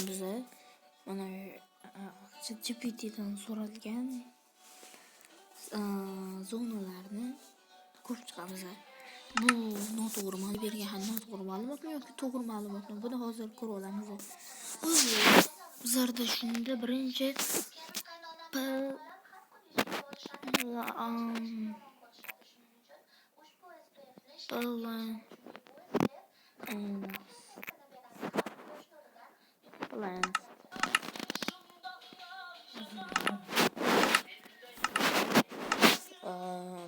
bize. Mana ChatGPT'dan so'ralgan zonalarni ko'rib chiqamiz. Bu noto'g'ri ma'lumot bergan ham noto'g'ri ma'lumotmi yoki to'g'ri ma'lumotmi? Buni hozir ko'rib olamiz. Bizlarda shunda birinchi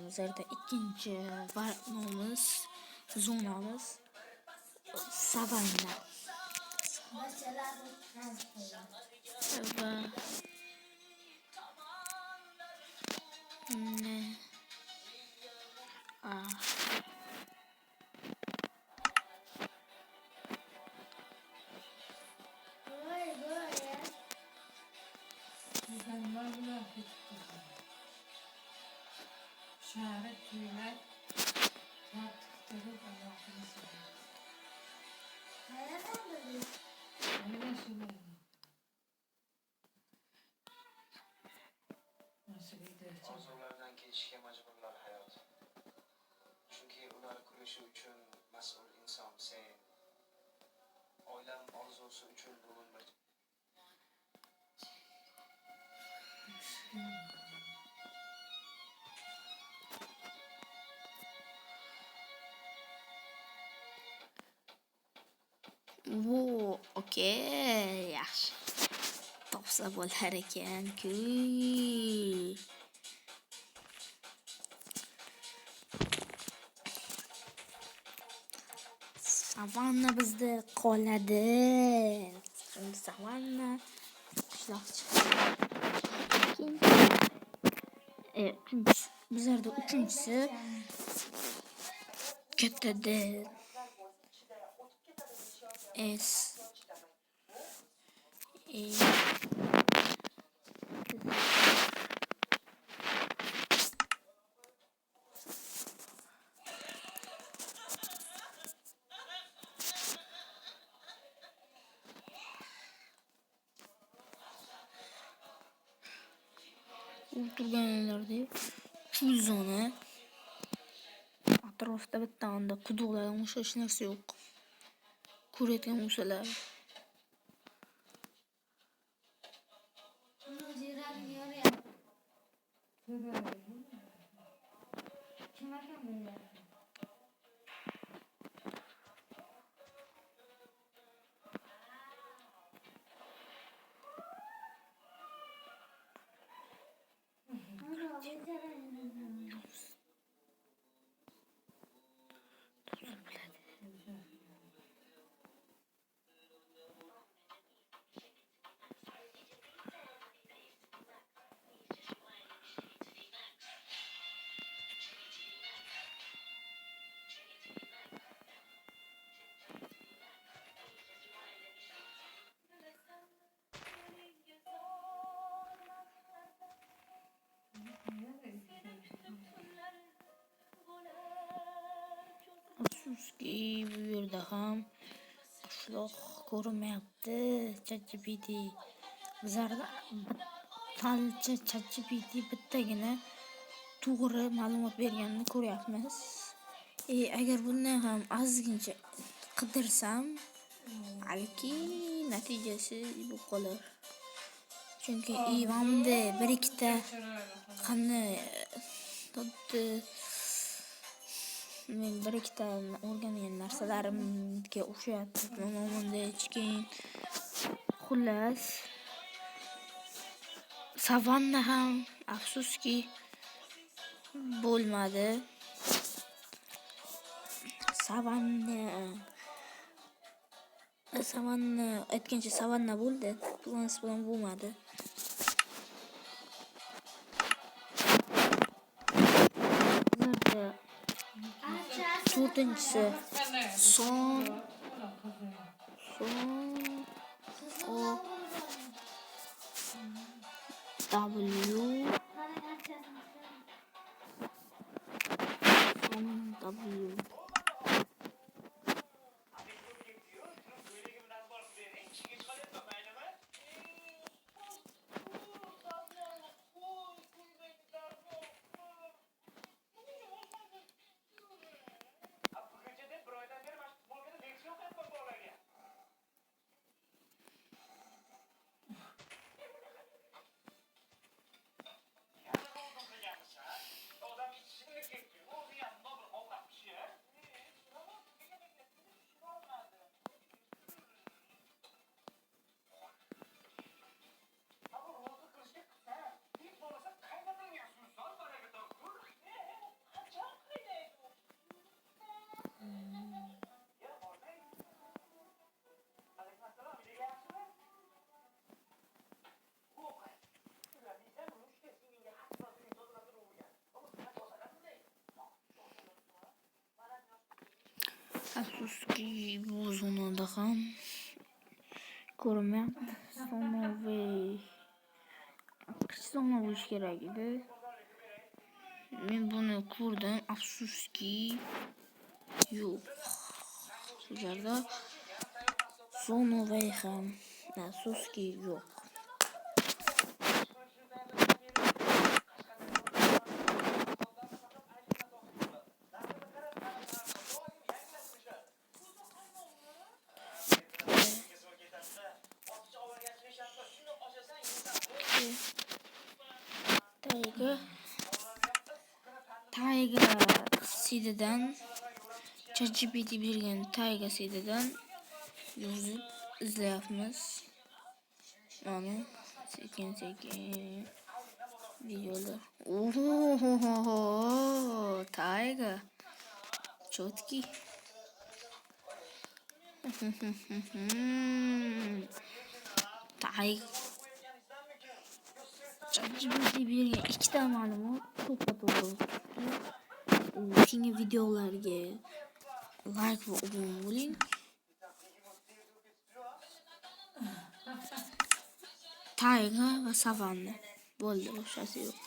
bizlarda ikkinchi nomimiz zonamiz savanna. Va Orzulardan kechishga majburlar hayot. Chunki ular kurashi uchun mas'ul inson sen. Oilam orzusi uchun bugun bir okey, yaxshi. Topsa bo'lar ekan-ku. Savanna bizda qoladi. Savanna qishloqchi. Bizlarda uchinchisi katta D S E turganlarda shu zona atrofda bitta onda quduqlar hech narsa yo'q. Ko'rayotgan bo'lsalar afsuski bu yerda ham qishloq ko'rinmayapti. ChatGPT bizlarda falcha ChatGPT bittagina to'g'ri ma'lumot berganini ko'ryapmiz. Agar bundan ham ozgincha qidirsam, balki natijasi bu qolar. Chunki bunda bir ikkita qanday men bir ikkita o'rgangan narsalarimga o'xshayapti. Bunda hech keyin xullas savanna ham afsuski bo'lmadi. Savanna aytgancha savanna bo'ldi, plans bilan bo'lmadi. To'rtinchisi son O W Afsuski bu zonada ham ko'rinmayapti. Sonoviy. Qismona bo'lish kerak edi. Men buni ko'rdim. Afsuski yo'q. Bu yerda Sonoviy ham. Afsuski yo'q. Tayga sididan ChatGPT bergan Tayga sididan yozib izlayapmiz. Mana sekin videolar. Oho, Tayga. Chotki. Tayga. ChatGPT bergan ikkita ma'lumot to'ppa-to'g'ri. Keyingi videolarga like va obuna bo'ling. Tayga va savanna. Bo'ldi, boshqasi yo'q.